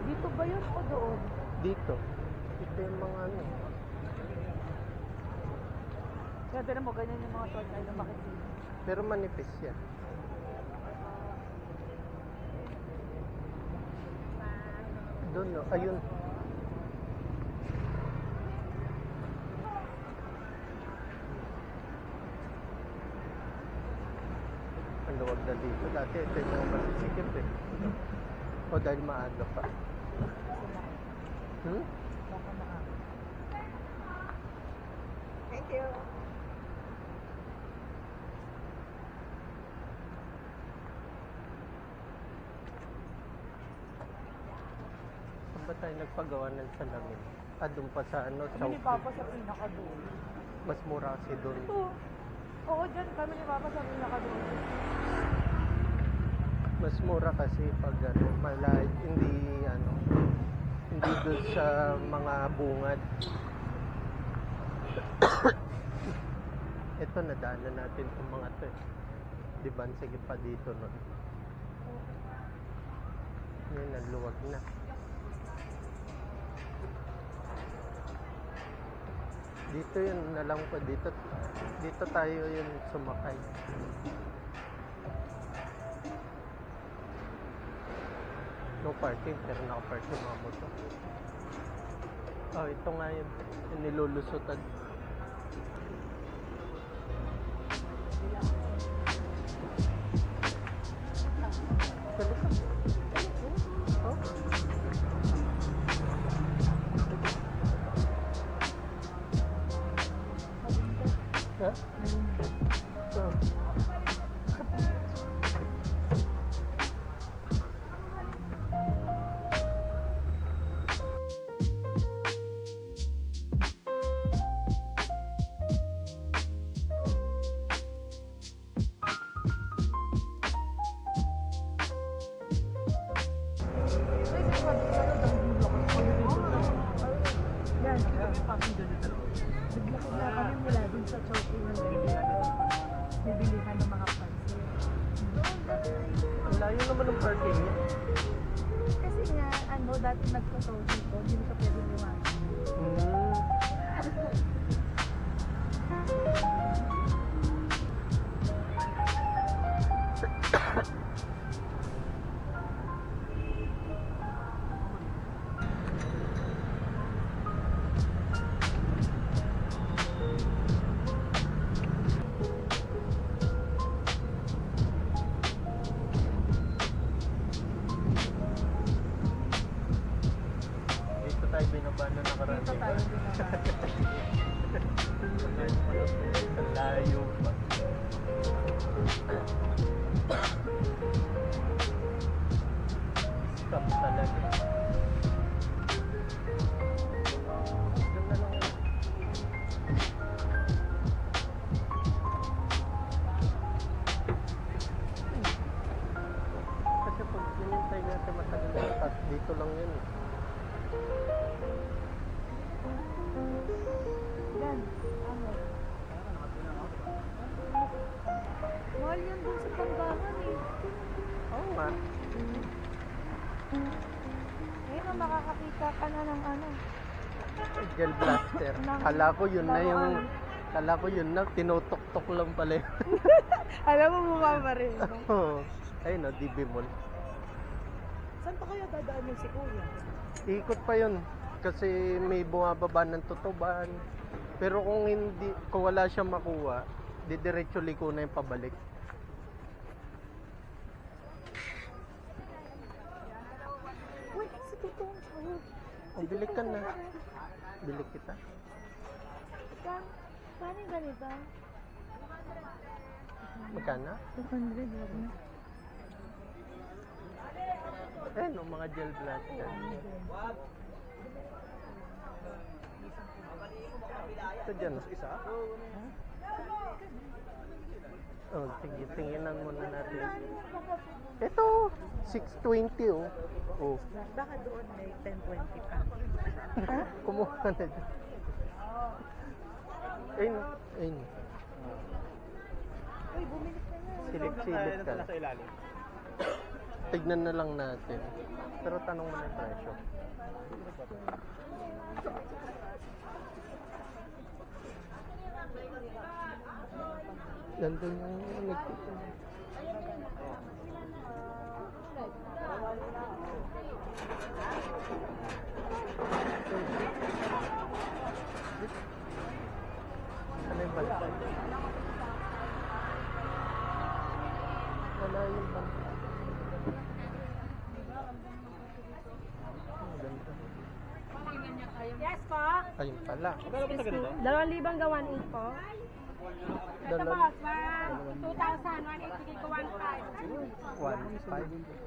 Dito ba yun o doon? Dito. Ito yung mga ano. Kaya tinan mo, ganyan yung mga torch ay lumakit dito. Pero manipis yan. Doon no, ayun. Ang luwag na dito. Dati ito yung mga masisikip eh. O dahil maaga pa. Hmm? Baka maaga. Thank you. Saan ba tayo nagpagawa ng salamin? Doon pa sa ano, Kami ni Papa sa pinaka doon. mas mura kasi doon. Ito. Oo, dyan. Kami ni Papa sa pinaka doon. Mas mura kasi pag ano, hindi doon sa mga bungad. Ito, nadaanan natin itong mga to eh. Di ba? Sige pa dito nun. Yun, ang luwag na. Dito yun, nalang ko dito. Dito tayo yun sumakay. No parking, pero naka-park yung mga motor. Oh, ito nga yun. Yung nilulusutan. Ha? Oh. Yan. Bigla ko na kami mula dun sa choking ng bibilihan ng mga pansin. Ang layo naman ng parking niya. Kasi nga, dati nagtotoo dito, hindi mo siya pwede lumayan. Dito tayo binaba na nakaraan. Dito tayo binaba. Ang layo pa. Stop talaga. Doon na lang. Kasi pag sinintay natin matagal na tat, dito lang yun eh. Yan. Mahal yan dun sa Pangangan eh. Oo nga. Ngayon makakakita ka na ng Gel blaster. Kala ko yun na, tinutok-tok lang pala yun. Alam mo, bumaba rin. Oo. Ayun o, DB Mall. Saan pa kaya dadaan yung si Kuya? Ikot pa yun. Kasi may bumababa ng tutuban. Pero kung wala siyang makuha, didiretso liko na yung pabalik. Uy, si Tutong. O, bili ka na. Bili kita. Paano yung ganito? Magkano? 200, wag na. Ayun o, mga gel blaster. Ito dyan. Isa? Oh, sige, tinginan muna natin. Ito, 620 oh. Oh, Baka doon may 10-20 pa. kumuha ka na dyan. Ayun, ayun. exhibit ka. Tignan na lang natin. Pero tanong mo na yung presyo. Ganda yung ano yung bantay? Wala yung bantay. Ang ganda. Yes po. Ayun pala. 2,000 gawan 8 po. Ito Dalawa. boss, 2,000, 180 ko 1,500. 1.5.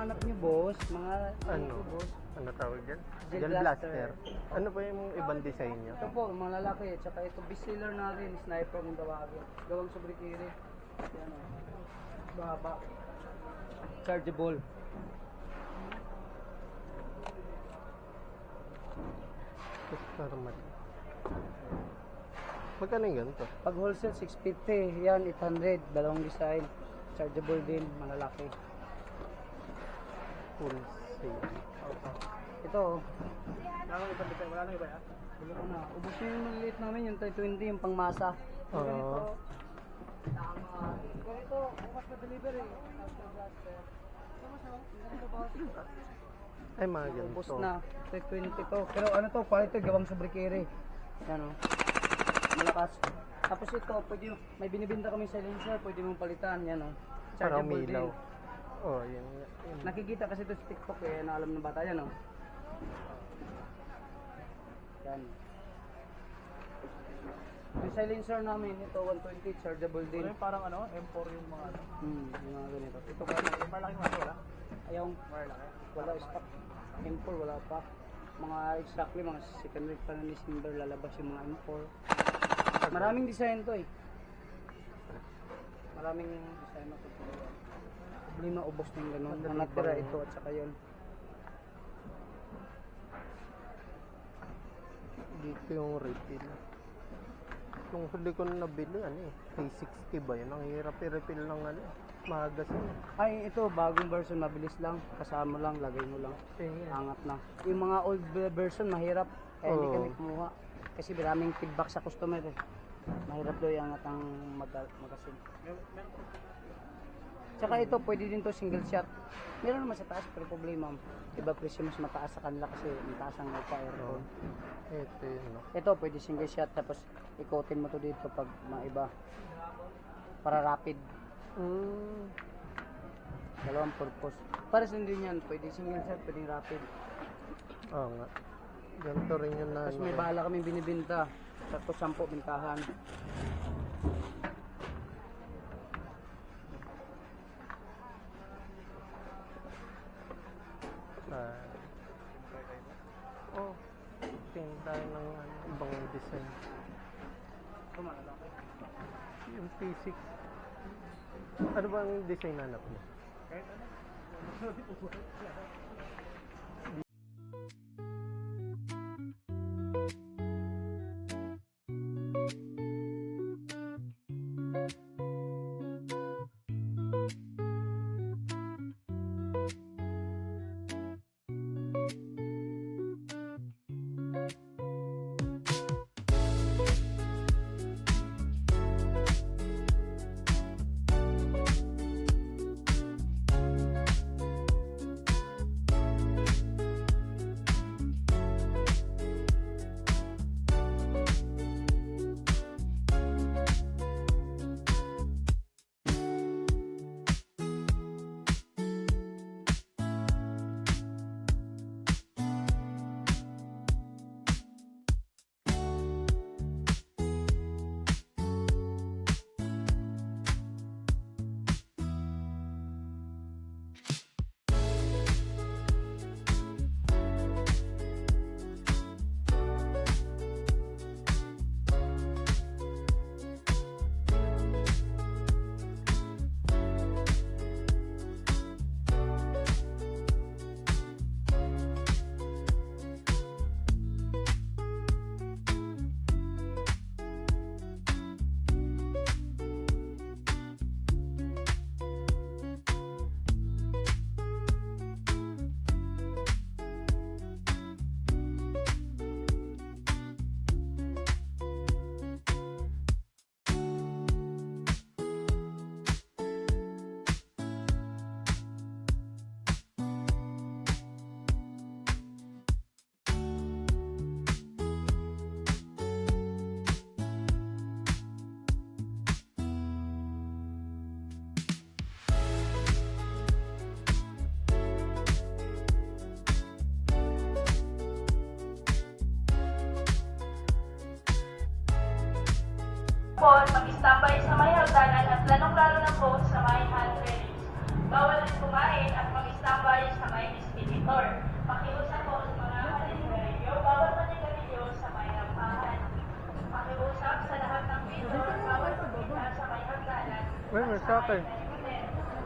hanap niyo, boss? Mga Ano? boss? Ano tawag dyan? Gel Gel blaster. blaster. Ano ba yung ibang design niya? Ito po, mga lalaki. Tsaka ito, bestseller natin, sniper kung tawagin. Gawang sobrikiri. Yan o. Bahaba. Chargeable. Customer. Magkano yung ganito? Pag wholesale, 650. Yan, 800. Dalawang design. Chargeable din, mga lalaki. Full sale. Ito, wala nang iba yan? Wala ko na. Ubus na yung maliit namin, yung 320, yung pangmasa. Oo. Ganito, bukas na delivery. Ay, mga Ubus ganito. na, 320 to. Pero ano to, quality, gawang sobrikiri. Yan o. Malakas. Tapos ito, pwede, may binibinta kami silencer, pwede mong palitan. Yan o. Para Chargeable umilaw. din. Oh, yun. Nakikita kasi ito sa TikTok eh, na alam ng bata yan o. Yan. Yung silencer namin, ito 120, chargeable din. Yung parang ano, M4 yung mga ano. Yung mga ganito. Ito pa, Malaki mga wala? ayaw, Malaki. wala stock. M4 wala pa. Mga exactly, mga second week pa na ni Simber lalabas yung mga M4. Maraming design to eh. Maraming design na to. Problema ubos ng gano'n. Ang natira ito at saka yun. Dito yung retail. Nung huli ko na nabili, ano eh, 360 ba yun? Ang hirap i-refill ng ano, magasin. Ay, ito, bagong version, mabilis lang. Kasama lang, lagay mo lang. Angat na. Yung mga old version, mahirap. Kaya hindi Oo. kami kumuha. Kasi maraming feedback sa customer eh. Mahirap daw iangat ang magasin. Tsaka ito, pwede din to single shot. Meron naman sa taas, pero problema, iba presyo mas mataas sa kanila kasi mataas ang aircon. Ito yun, no? Ito, pwede single shot, tapos ikotin mo to dito pag maiba. Para rapid. Dalawang purpose. Para sa din yan, pwede single shot, pwede rapid. Oo nga. Ganito rin yun na. Tapos may bala kami binibinta. Tapos 10 bintahan. Oh, tingin tayo ng ibang design. Yung P6. Ano ba ang design na hanap mo? Paul, mag-standby sa may hagdanan at lalong-lalo na po sa may handrails. Bawal rin kumain at mag-standby sa may distributor. Pakiusap po sa mga halinario, bawal manigarilyo sa may rampahan. Pakiusap sa lahat ng vendor, bawal pumunta sa may hagdanan. May sa akin.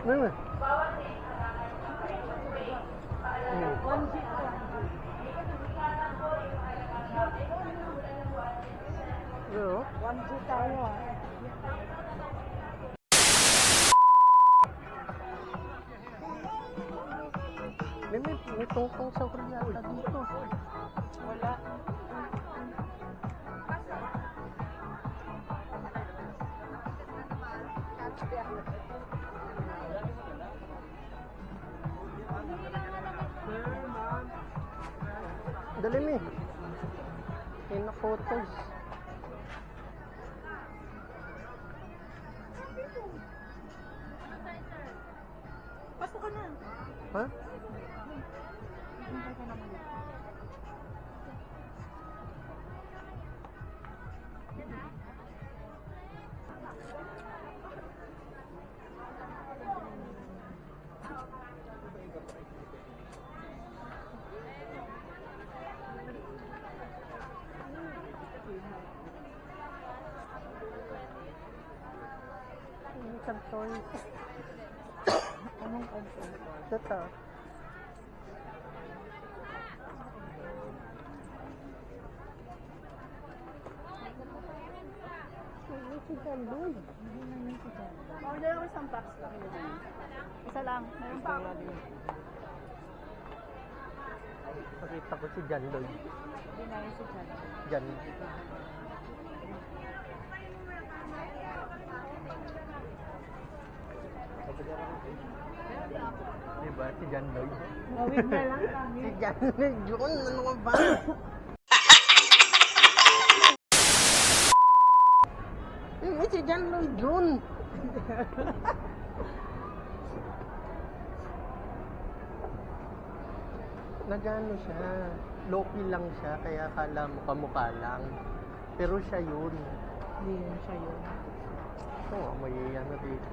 May. Bawal din harangan ng right of way. Paalala po sa mga ingatan po yung halagang namin sa ulan ng 1%. Ano? 1G tayo ah. May tungtong sa kuryata dito. Wala. Dali mi. Photos. Pasok ka na. Ha? Hintay ka naman. Kanton. Anong kanton? Data. Order ako isang box pa kayo. Isa lang. Meron pa ako. Pakita ko si John Lloyd. Hindi na yun si Chad. John. Diba? Si John Lloyd. Awit na lang kami. Si John Lloyd yun. Ano ka ba? Si John Lloyd yun. Nagano siya. Loki lang siya. Kaya akala mo kamukha lang. Pero siya yun. Hindi yun siya yun. Oo, may ano dito.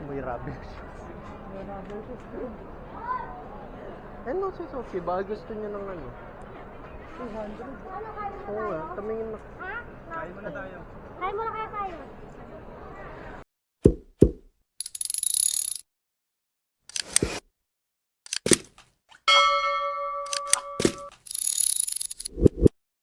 May rubber shoes. May rubber shoes doon. Ano si Sophie? Baka gusto niya ng ano? 200. Oo nga, tumingin na. Kain muna tayo. Kain muna kaya tayo.